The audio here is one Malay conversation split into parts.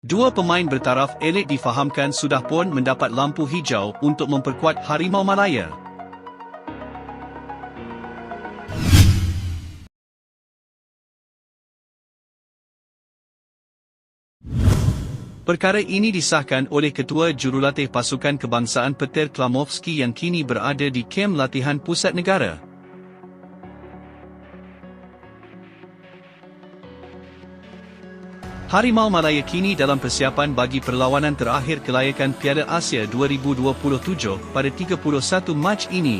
Dua pemain bertaraf elit difahamkan sudah pun mendapat lampu hijau untuk memperkuat Harimau Malaya. Perkara ini disahkan oleh Ketua Jurulatih Pasukan Kebangsaan Peter Klamovski yang kini berada di kem latihan pusat negara. Harimau Malaya kini dalam persiapan bagi perlawanan terakhir kelayakan Piala Asia 2027 pada 31 Mac ini.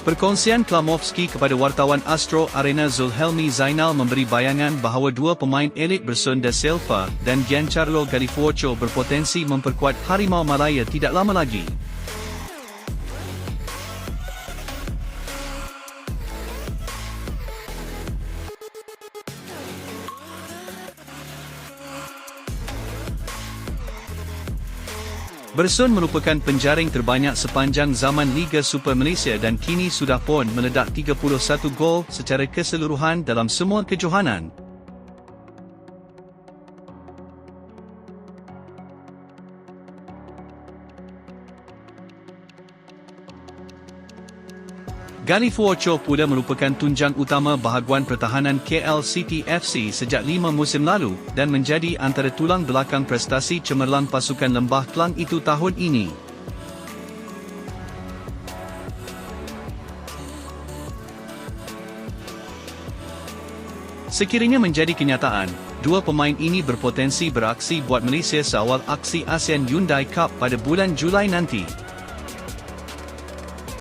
Perkongsian Klamovski kepada wartawan Astro Arena Zulhelmi Zainal memberi bayangan bahawa dua pemain elit Bersun da Silva dan Giancarlo Gallifuoco berpotensi memperkuat Harimau Malaya tidak lama lagi. Bersun merupakan penjaring terbanyak sepanjang zaman Liga Super Malaysia dan kini sudah pun meledak 31 gol secara keseluruhan dalam semua kejohanan. Gallifuoco pula merupakan tunjang utama bahaguan pertahanan KL City FC sejak 5 musim lalu dan menjadi antara tulang belakang prestasi cemerlang pasukan Lembah Kelang itu tahun ini. Sekiranya menjadi kenyataan, dua pemain ini berpotensi beraksi buat Malaysia seawal aksi ASEAN Hyundai Cup pada bulan Julai nanti.